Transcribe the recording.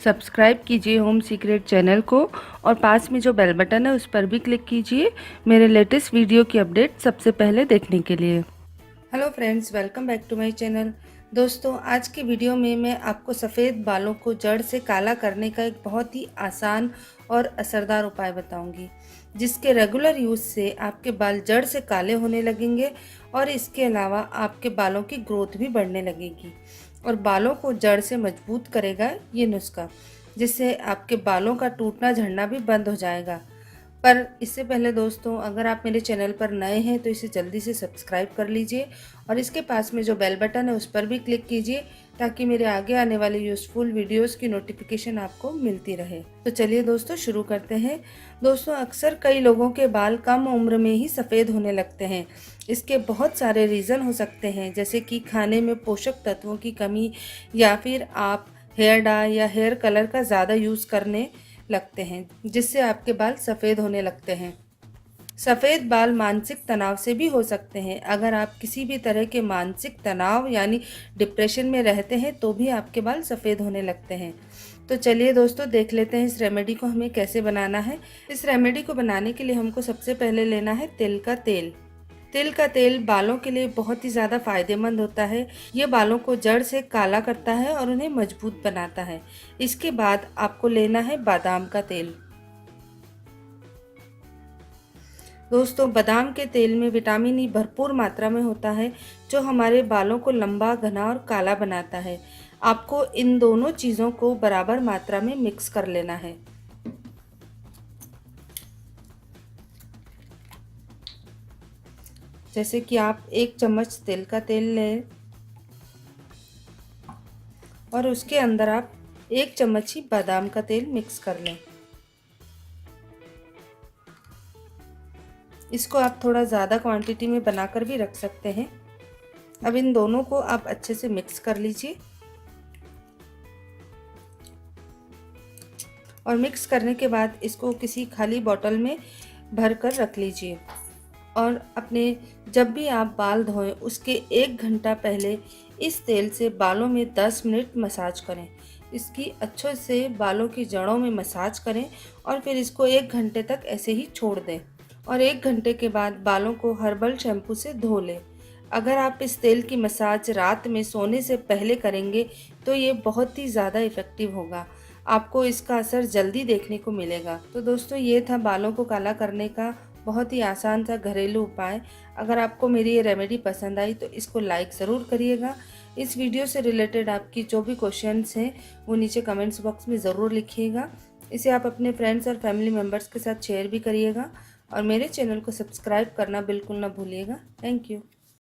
Subscribe कीजिए home secret channel को और पास में जो बेल बटन है उस पर भी क्लिक कीजिए मेरे लेटेस्ट वीडियो की अपडेट सबसे पहले देखने के लिए। Hello friends, welcome back to my channel. दोस्तों, आज की वीडियो में मैं आपको सफ़ेद बालों को जड़ से काला करने का एक बहुत ही आसान और असरदार उपाय बताऊंगी, जिसके रेगुलर यूज़ से आपके बाल जड़ से काले होने लगेंगे और इसके अलावा आपके बालों की ग्रोथ भी बढ़ने लगेगी और बालों को जड़ से मजबूत करेगा ये नुस्खा, जिससे आपके बालों का टूटना झड़ना भी बंद हो जाएगा। पर इससे पहले दोस्तों, अगर आप मेरे चैनल पर नए हैं तो इसे जल्दी से सब्सक्राइब कर लीजिए और इसके पास में जो बेल बटन है उस पर भी क्लिक कीजिए ताकि मेरे आगे आने वाले यूज़फुल वीडियोस की नोटिफिकेशन आपको मिलती रहे। तो चलिए दोस्तों, शुरू करते हैं। दोस्तों, अक्सर कई लोगों के बाल कम उम्र में ही सफ़ेद होने लगते हैं। इसके बहुत सारे रीज़न हो सकते हैं, जैसे कि खाने में पोषक तत्वों की कमी या फिर आप हेयर डाई या हेयर कलर का ज़्यादा यूज़ करने लगते हैं, जिससे आपके बाल सफ़ेद होने लगते हैं। सफ़ेद बाल मानसिक तनाव से भी हो सकते हैं। अगर आप किसी भी तरह के मानसिक तनाव यानी डिप्रेशन में रहते हैं तो भी आपके बाल सफ़ेद होने लगते हैं। तो चलिए दोस्तों, देख लेते हैं इस रेमेडी को हमें कैसे बनाना है। इस रेमेडी को बनाने के लिए हमको सबसे पहले लेना है तिल का तेल। तिल का तेल बालों के लिए बहुत ही ज़्यादा फायदेमंद होता है। ये बालों को जड़ से काला करता है और उन्हें मजबूत बनाता है। इसके बाद आपको लेना है बादाम का तेल। दोस्तों, बादाम के तेल में विटामिन ई भरपूर मात्रा में होता है, जो हमारे बालों को लंबा, घना और काला बनाता है। आपको इन दोनों चीज़ों को बराबर मात्रा में मिक्स कर लेना है। जैसे कि आप 1 चम्मच तिल का तेल लें और उसके अंदर आप 1 चम्मच ही बादाम का तेल मिक्स कर लें। इसको आप थोड़ा ज़्यादा क्वांटिटी में बनाकर भी रख सकते हैं। अब इन दोनों को आप अच्छे से मिक्स कर लीजिए और मिक्स करने के बाद इसको किसी खाली बॉटल में भर कर रख लीजिए और अपने जब भी आप बाल धोएं उसके 1 घंटा पहले इस तेल से बालों में 10 मिनट मसाज करें। इसकी अच्छे से बालों की जड़ों में मसाज करें और फिर इसको 1 घंटे तक ऐसे ही छोड़ दें और 1 घंटे के बाद बालों को हर्बल शैम्पू से धो लें। अगर आप इस तेल की मसाज रात में सोने से पहले करेंगे तो ये बहुत ही ज़्यादा इफ़ेक्टिव होगा। आपको इसका असर जल्दी देखने को मिलेगा। तो दोस्तों, ये था बालों को काला करने का बहुत ही आसान सा घरेलू उपाय। अगर आपको मेरी ये रेमेडी पसंद आई तो इसको लाइक ज़रूर करिएगा। इस वीडियो से रिलेटेड आपकी जो भी क्वेश्चंस हैं वो नीचे कमेंट्स बॉक्स में ज़रूर लिखिएगा। इसे आप अपने फ्रेंड्स और फैमिली मेम्बर्स के साथ शेयर भी करिएगा और मेरे चैनल को सब्सक्राइब करना बिल्कुल ना भूलिएगा। Thank you.